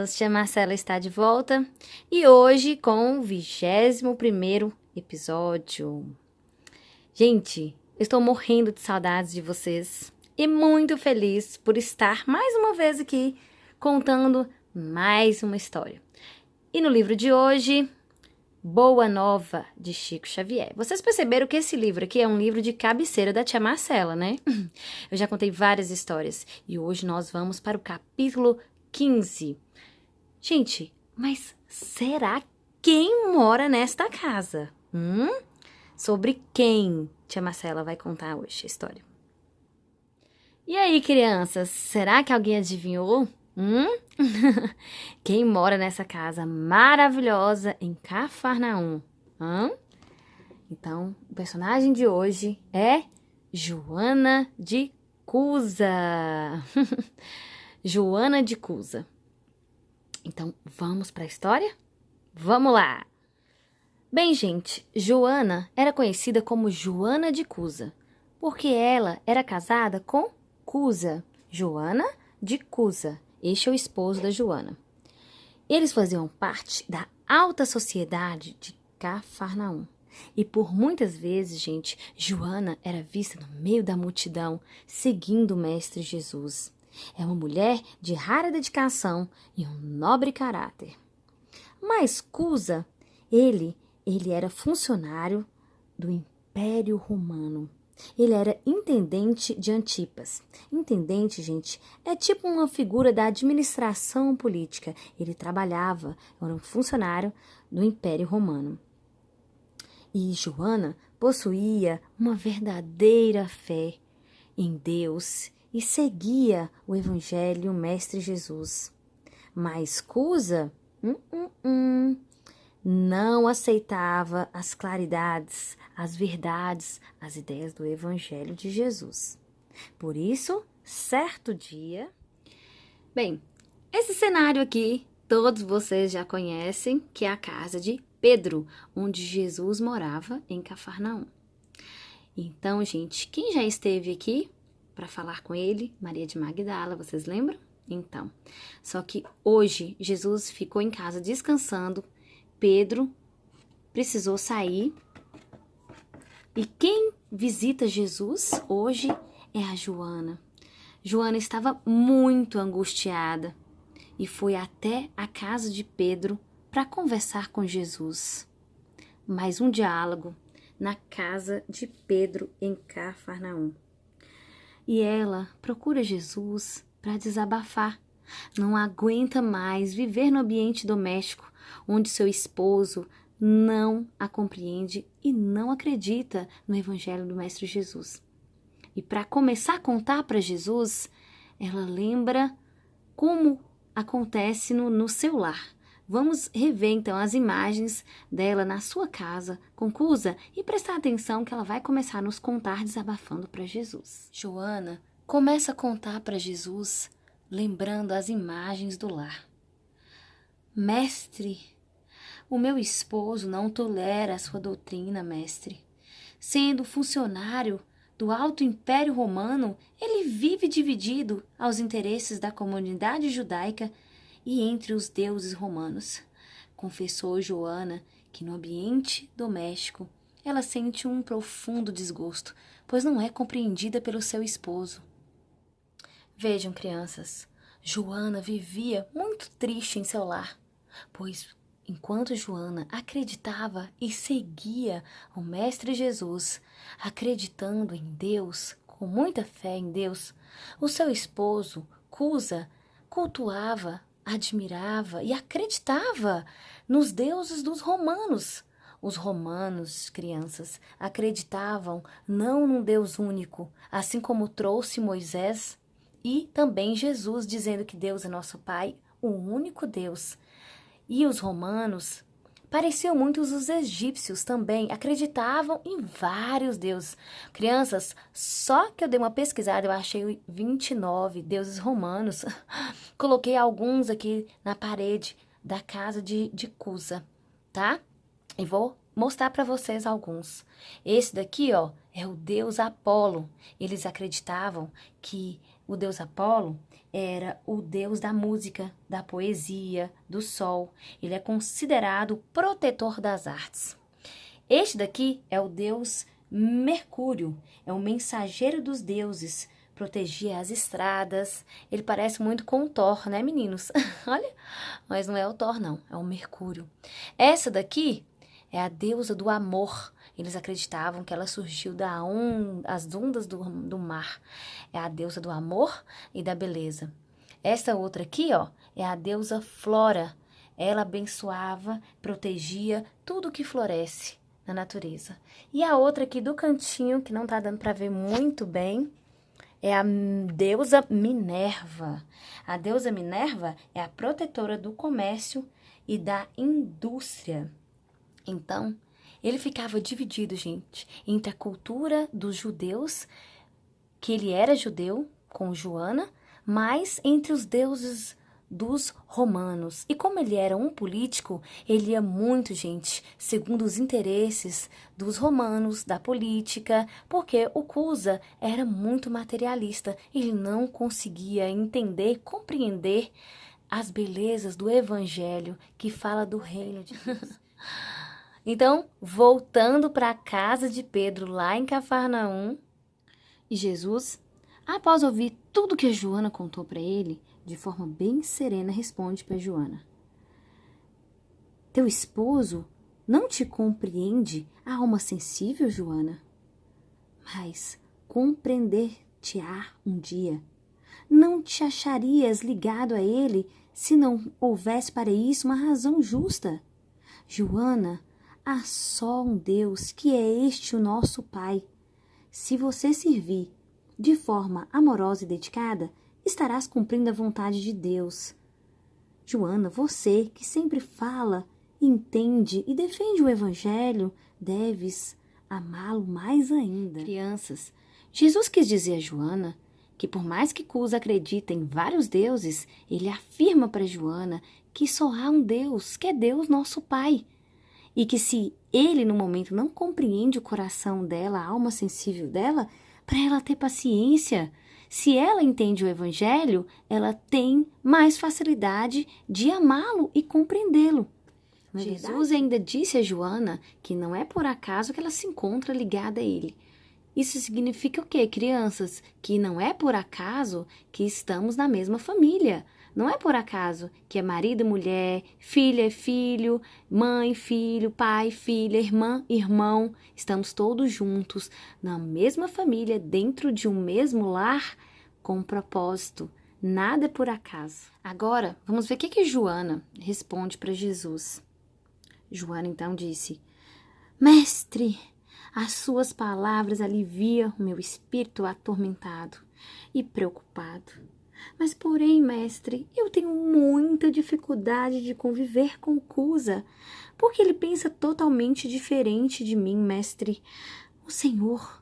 crianças, tia Marcela está de volta e hoje com o 21º episódio. Gente, eu estou morrendo de saudades de vocês e muito feliz por estar mais uma vez aqui contando mais uma história. E no livro de hoje, Boa Nova, de Chico Xavier. Vocês perceberam que esse livro aqui é um livro de cabeceira da tia Marcela, né? Eu já contei várias histórias e hoje nós vamos para o capítulo 15. Gente, mas será quem mora nesta casa? Sobre quem tia Marcela vai contar hoje a história? E aí, crianças, será que alguém adivinhou? Quem mora nessa casa maravilhosa em Cafarnaum? Então, o personagem de hoje é Joana de Cusa. Joana de Cusa. Então, vamos para a história? Vamos lá! Bem, gente, Joana era conhecida como Joana de Cusa, porque ela era casada com Cusa, Joana de Cusa. Este é o esposo da Joana. Eles faziam parte da alta sociedade de Cafarnaum. E por muitas vezes, gente, Joana era vista no meio da multidão, seguindo o Mestre Jesus. É uma mulher de rara dedicação e um nobre caráter. Mas Cusa, ele era funcionário do Império Romano. Ele era intendente de Antipas. Intendente, gente, é tipo uma figura da administração política. Ele trabalhava, era um funcionário do Império Romano. E Joana possuía uma verdadeira fé em Deus e seguia o Evangelho e o Mestre Jesus. Mas Cusa não aceitava as claridades, as verdades, as ideias do Evangelho de Jesus. Por isso, certo dia... Bem, esse cenário aqui, todos vocês já conhecem, que é a casa de Pedro, onde Jesus morava em Cafarnaum. Então, gente, quem já esteve aqui para falar com ele? Maria de Magdala, vocês lembram? Então, só que hoje Jesus ficou em casa descansando, Pedro precisou sair. E quem visita Jesus hoje é a Joana. Joana estava muito angustiada e foi até a casa de Pedro para conversar com Jesus. Mais um diálogo na casa de Pedro em Cafarnaum. E ela procura Jesus para desabafar. Não aguenta mais viver no ambiente doméstico, onde seu esposo não a compreende e não acredita no Evangelho do Mestre Jesus. E para começar a contar para Jesus, ela lembra como acontece no seu lar. Vamos rever então as imagens dela na sua casa com Cusa e prestar atenção que ela vai começar a nos contar desabafando para Jesus. Joana começa a contar para Jesus, lembrando as imagens do lar. Mestre, o meu esposo não tolera a sua doutrina, mestre. Sendo funcionário do Alto Império Romano, ele vive dividido aos interesses da comunidade judaica e entre os deuses romanos. Confessou Joana que no ambiente doméstico ela sente um profundo desgosto, pois não é compreendida pelo seu esposo. Vejam, crianças, Joana vivia muito triste em seu lar, pois enquanto Joana acreditava e seguia o Mestre Jesus, acreditando em Deus, com muita fé em Deus, o seu esposo, Cusa, cultuava, admirava e acreditava nos deuses dos romanos. Os romanos, crianças, acreditavam não num Deus único, assim como trouxe Moisés e também Jesus, dizendo que Deus é nosso Pai, o único Deus. E os romanos pareciam muito os egípcios também, acreditavam em vários deuses. Crianças, só que eu dei uma pesquisada, eu achei 29 deuses romanos. Coloquei alguns aqui na parede da casa de Cusa, tá? E vou mostrar para vocês alguns. Esse daqui, ó, é o deus Apolo. Eles acreditavam que O deus Apolo era o deus da música, da poesia, do sol. Ele é considerado o protetor das artes. Este daqui é o deus Mercúrio, é o mensageiro dos deuses, protegia as estradas. Ele parece muito com o Thor, né, meninos? Olha, mas não é o Thor, não, é o Mercúrio. Essa daqui é a deusa do amor. Eles acreditavam que ela surgiu das ondas do mar. É a deusa do amor e da beleza. Essa outra aqui, ó, é a deusa Flora. Ela abençoava, protegia tudo que floresce na natureza. E a outra aqui do cantinho, que não tá dando para ver muito bem, é a deusa Minerva. A deusa Minerva é a protetora do comércio e da indústria. Então, ele ficava dividido, gente, entre a cultura dos judeus, que ele era judeu, com Joana, mas entre os deuses dos romanos. E como ele era um político, ele ia muito, gente, segundo os interesses dos romanos, da política, porque o Cusa era muito materialista. Ele não conseguia entender, compreender as belezas do evangelho que fala do reino de Deus. Então, voltando para a casa de Pedro, lá em Cafarnaum, e Jesus, após ouvir tudo que a Joana contou para ele, de forma bem serena, responde para Joana: Teu esposo não te compreende a alma sensível, Joana? Mas compreender-te-á um dia. Não te acharias ligado a ele se não houvesse para isso uma razão justa. Joana, há só um Deus, que é este o nosso Pai. Se você servir de forma amorosa e dedicada, estarás cumprindo a vontade de Deus. Joana, você que sempre fala, entende e defende o Evangelho, deves amá-lo mais ainda. Crianças, Jesus quis dizer a Joana que por mais que Cusa acredita em vários deuses, ele afirma para Joana que só há um Deus, que é Deus nosso Pai. E que se ele no momento não compreende o coração dela, a alma sensível dela, para ela ter paciência. Se ela entende o Evangelho, ela tem mais facilidade de amá-lo e compreendê-lo. Jesus ainda disse a Joana que não é por acaso que ela se encontra ligada a ele. Isso significa o quê, crianças? Que não é por acaso que estamos na mesma família. Não é por acaso que é marido e mulher, filha e filho, mãe, filho, pai, filha, irmã, irmão. Estamos todos juntos na mesma família, dentro de um mesmo lar, com um propósito. Nada é por acaso. Agora, vamos ver o que Joana responde para Jesus. Joana então disse: Mestre, as suas palavras aliviam o meu espírito atormentado e preocupado. Mas, porém, mestre, eu tenho muita dificuldade de conviver com Cusa, porque ele pensa totalmente diferente de mim, mestre. O senhor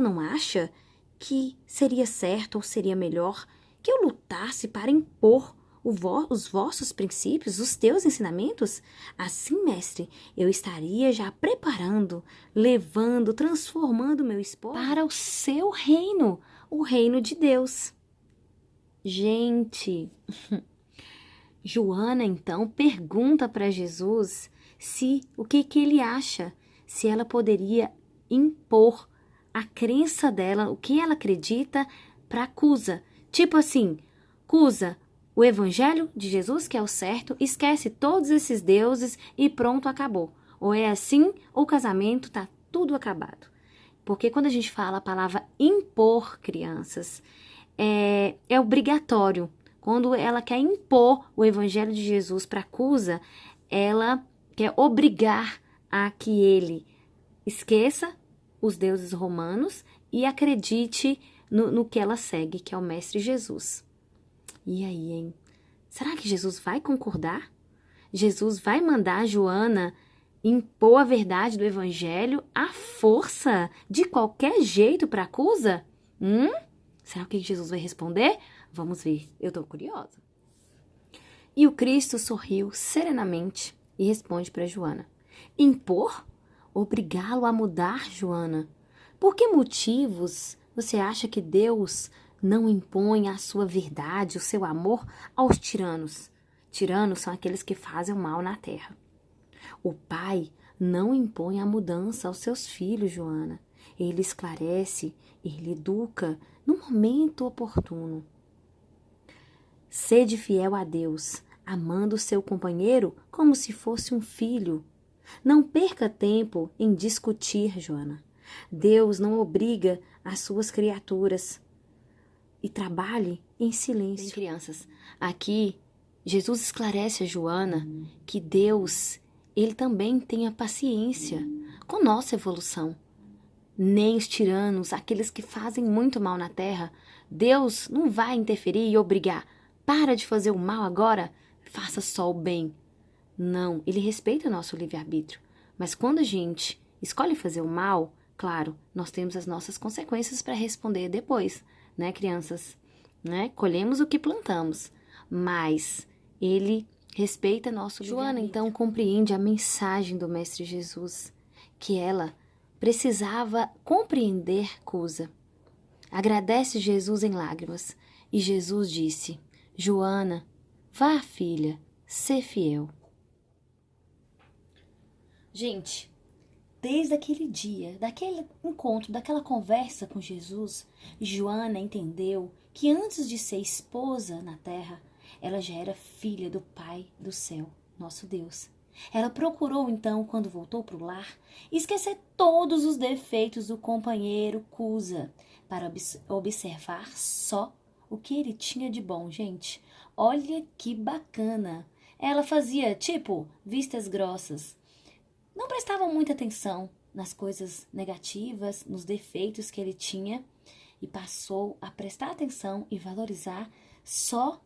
não acha que seria certo ou seria melhor que eu lutasse para impor os vossos princípios, os teus ensinamentos? Assim, mestre, eu estaria já preparando, levando, transformando meu esposo para o seu reino, o reino de Deus. Gente, Joana então pergunta para Jesus o que ele acha, se ela poderia impor a crença dela, o que ela acredita para Cusa. Tipo assim, Cusa, o evangelho de Jesus que é o certo, esquece todos esses deuses e pronto, acabou. Ou é assim, ou o casamento tá tudo acabado. Porque quando a gente fala a palavra impor, crianças, é obrigatório. Quando ela quer impor o evangelho de Jesus para Cusa, ela quer obrigar a que ele esqueça os deuses romanos e acredite no que ela segue, que é o Mestre Jesus. E aí, hein? Será que Jesus vai concordar? Jesus vai mandar Joana impor a verdade do evangelho à força, de qualquer jeito para Cusa? Será que Jesus vai responder? Vamos ver, eu tô curiosa. E o Cristo sorriu serenamente e responde para Joana: Impor? Obrigá-lo a mudar, Joana? Por que motivos você acha que Deus não impõe a sua verdade, o seu amor aos tiranos. Tiranos são aqueles que fazem o mal na terra. O pai não impõe a mudança aos seus filhos, Joana. Ele esclarece, ele educa no momento oportuno. Sede fiel a Deus, amando o seu companheiro como se fosse um filho. Não perca tempo em discutir, Joana. Deus não obriga as suas criaturas. E trabalhe em silêncio. Bem, crianças, aqui Jesus esclarece a Joana que Deus, ele também tem a paciência com nossa evolução. Nem os tiranos, aqueles que fazem muito mal na terra, Deus não vai interferir e obrigar. Para de fazer o mal agora, faça só o bem. Não, ele respeita o nosso livre-arbítrio. Mas quando a gente escolhe fazer o mal, claro, nós temos as nossas consequências para responder depois, né, crianças? Né? Colhemos o que plantamos, mas ele respeita nosso livre-arbítrio. Joana, então, compreende a mensagem do Mestre Jesus, que ela precisava compreender Cusa. Agradece Jesus em lágrimas, e Jesus disse: Joana, vá, filha, sê fiel. Gente, desde aquele dia, daquele encontro, daquela conversa com Jesus, Joana entendeu que antes de ser esposa na terra, ela já era filha do Pai do céu, nosso Deus. Ela procurou, então, quando voltou para o lar, esquecer todos os defeitos do companheiro Cusa, para observar só o que ele tinha de bom, gente. Olha que bacana! Ela fazia, tipo, vistas grossas. Não prestava muita atenção nas coisas negativas, nos defeitos que ele tinha, e passou a prestar atenção e valorizar só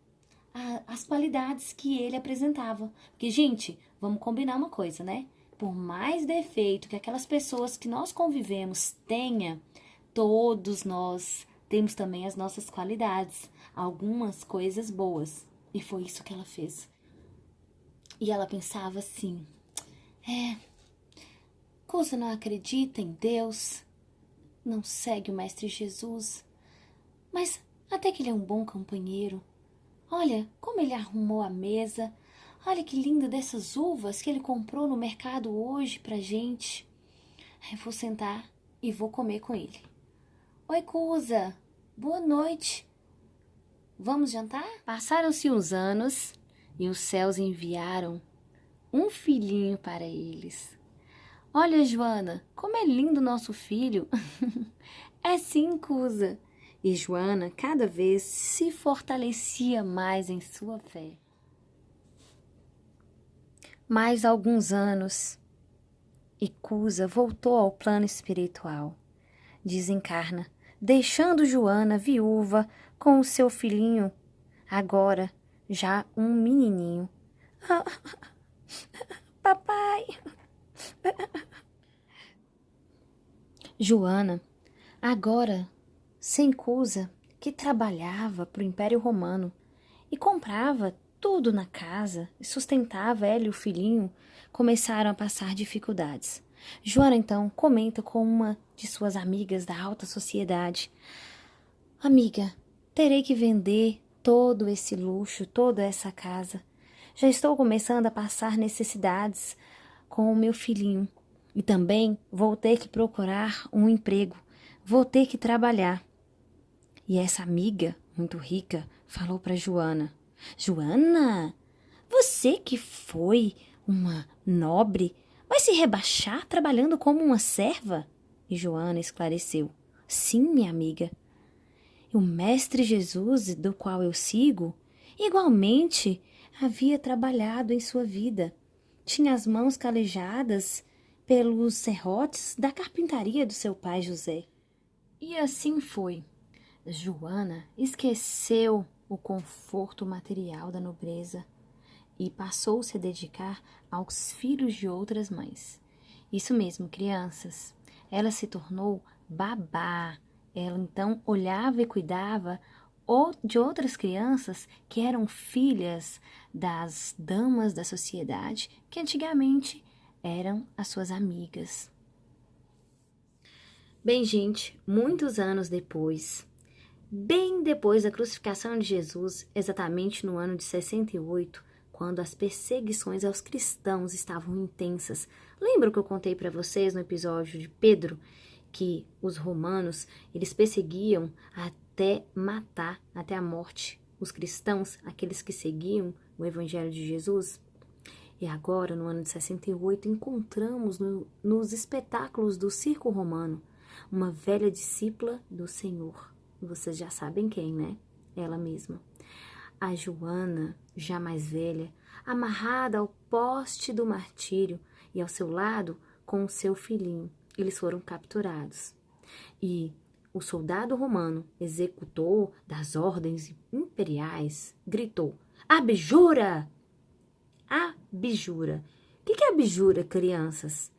as qualidades que ele apresentava. Porque, gente, vamos combinar uma coisa, né? Por mais defeito que aquelas pessoas que nós convivemos tenha, todos nós temos também as nossas qualidades, algumas coisas boas. E foi isso que ela fez. E ela pensava assim: Cusa não acredita em Deus, não segue o Mestre Jesus, mas até que ele é um bom companheiro. Olha como ele arrumou a mesa, olha que linda dessas uvas que ele comprou no mercado hoje pra gente. Eu vou sentar e vou comer com ele. Oi, Cusa, boa noite. Vamos jantar? Passaram-se uns anos e os céus enviaram um filhinho para eles. Olha, Joana, como é lindo nosso filho. É sim, Cusa. E Joana cada vez se fortalecia mais em sua fé. Mais alguns anos e Cusa voltou ao plano espiritual. Desencarna, deixando Joana viúva com o seu filhinho, agora já um menininho. Papai! Joana, agora sem Cusa, que trabalhava para o Império Romano e comprava tudo na casa e sustentava ela e o filhinho, começaram a passar dificuldades. Joana, então, comenta com uma de suas amigas da alta sociedade: Amiga, terei que vender todo esse luxo, toda essa casa. Já estou começando a passar necessidades com o meu filhinho. E também vou ter que procurar um emprego. Vou ter que trabalhar. E essa amiga, muito rica, falou para Joana: Joana, você que foi uma nobre, vai se rebaixar trabalhando como uma serva? E Joana esclareceu: Sim, minha amiga. O Mestre Jesus, do qual eu sigo, igualmente havia trabalhado em sua vida. Tinha as mãos calejadas pelos serrotes da carpintaria do seu pai José. E assim foi. Joana esqueceu o conforto material da nobreza e passou-se a dedicar aos filhos de outras mães. Isso mesmo, crianças. Ela se tornou babá. Ela então olhava e cuidava de outras crianças que eram filhas das damas da sociedade, que antigamente eram as suas amigas. Bem, gente, muitos anos depois, bem depois da crucificação de Jesus, exatamente no ano de 68, quando as perseguições aos cristãos estavam intensas. Lembra que eu contei para vocês no episódio de Pedro que os romanos, eles perseguiam até matar, até a morte, os cristãos, aqueles que seguiam o evangelho de Jesus? E agora, no ano de 68, encontramos nos espetáculos do circo romano uma velha discípula do Senhor. Vocês já sabem quem, né? Ela mesma. A Joana, já mais velha, amarrada ao poste do martírio e ao seu lado com o seu filhinho. Eles foram capturados. E o soldado romano, executor das ordens imperiais, gritou: abjura! Abjura. O que é abjura, crianças?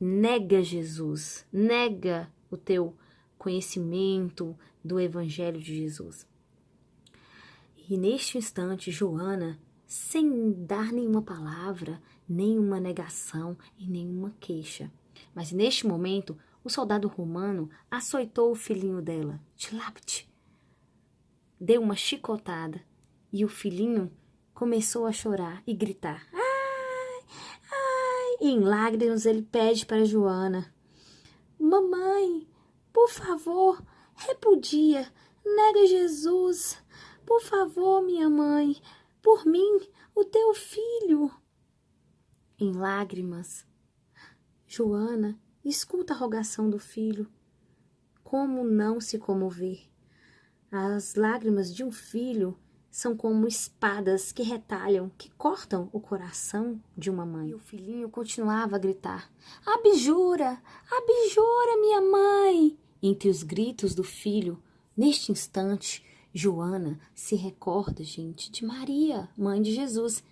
Nega Jesus, nega o teu conhecimento do evangelho de Jesus. E neste instante, Joana, sem dar nenhuma palavra, nenhuma negação e nenhuma queixa. Mas neste momento, o soldado romano açoitou o filhinho dela, Tlapt, deu uma chicotada e o filhinho começou a chorar e gritar. Ai, ai! E em lágrimas ele pede para Joana: mamãe, por favor, repudia, nega Jesus. Por favor, minha mãe, por mim, o teu filho. Em lágrimas, Joana escuta a rogação do filho. Como não se comover? As lágrimas de um filho são como espadas que retalham, que cortam o coração de uma mãe. E o filhinho continuava a gritar: abjura, abjura, minha mãe! Entre os gritos do filho, neste instante, Joana se recorda, gente, de Maria, mãe de Jesus,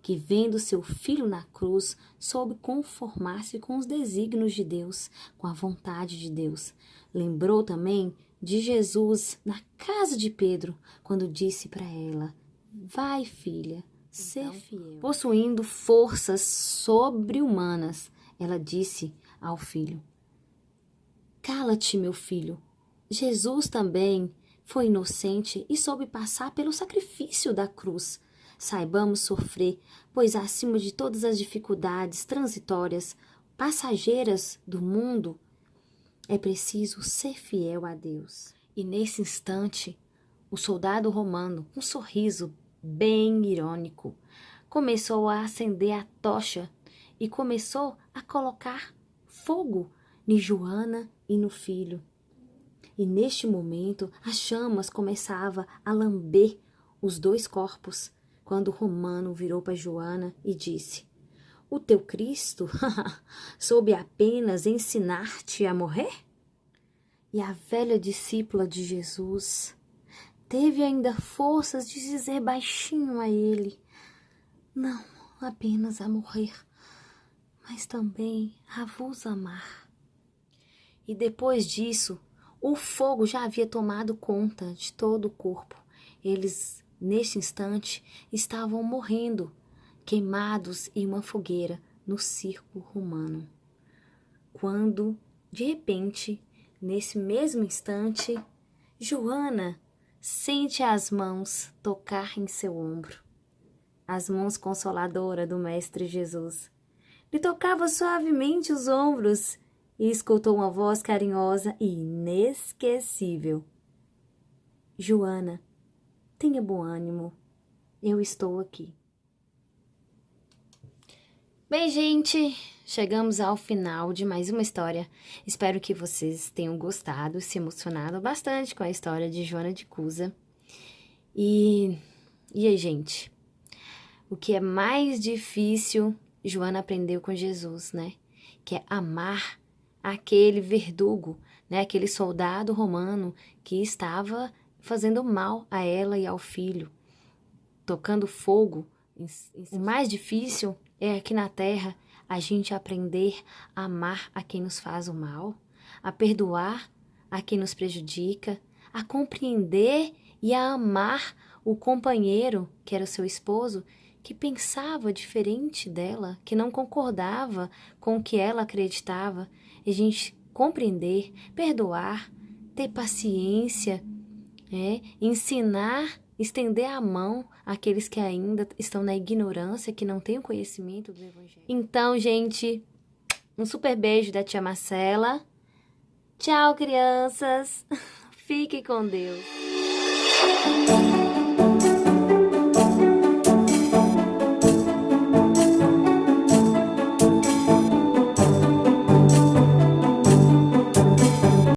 que vendo seu filho na cruz, soube conformar-se com os desígnios de Deus, com a vontade de Deus. Lembrou também de Jesus na casa de Pedro, quando disse para ela: vai, filha, ser fiel. Possuindo forças sobre-humanas, ela disse ao filho: cala-te, meu filho. Jesus também foi inocente e soube passar pelo sacrifício da cruz. Saibamos sofrer, pois acima de todas as dificuldades transitórias, passageiras do mundo, é preciso ser fiel a Deus. E nesse instante, o soldado romano, com um sorriso bem irônico, começou a acender a tocha e começou a colocar fogo em Joana e no filho. E neste momento, as chamas começavam a lamber os dois corpos, quando o romano virou para Joana e disse: o teu Cristo soube apenas ensinar-te a morrer? E a velha discípula de Jesus teve ainda forças de dizer baixinho a ele: não apenas a morrer, mas também a vos amar. E depois disso, o fogo já havia tomado conta de todo o corpo. Eles, neste instante, estavam morrendo, queimados em uma fogueira no circo romano. Quando, de repente, nesse mesmo instante, Joana sente as mãos tocar em seu ombro. As mãos consoladoras do Mestre Jesus. Lhe tocava suavemente os ombros e escutou uma voz carinhosa e inesquecível: Joana, tenha bom ânimo, eu estou aqui. Bem, gente, chegamos ao final de mais uma história. Espero que vocês tenham gostado, se emocionado bastante com a história de Joana de Cusa. E aí, gente, o que é mais difícil, Joana aprendeu com Jesus, né? Que é amar aquele verdugo, né? Aquele soldado romano que estava fazendo mal a ela e ao filho, tocando fogo. O mais difícil é aqui na terra a gente aprender a amar a quem nos faz o mal, a perdoar a quem nos prejudica, a compreender e a amar o companheiro, que era o seu esposo, que pensava diferente dela, que não concordava com o que ela acreditava. E a gente compreender, perdoar, ter paciência, ensinar, estender a mão àqueles que ainda estão na ignorância, que não têm o conhecimento do Evangelho. Então, gente, um super beijo da tia Marcela. Tchau, crianças. Fique com Deus.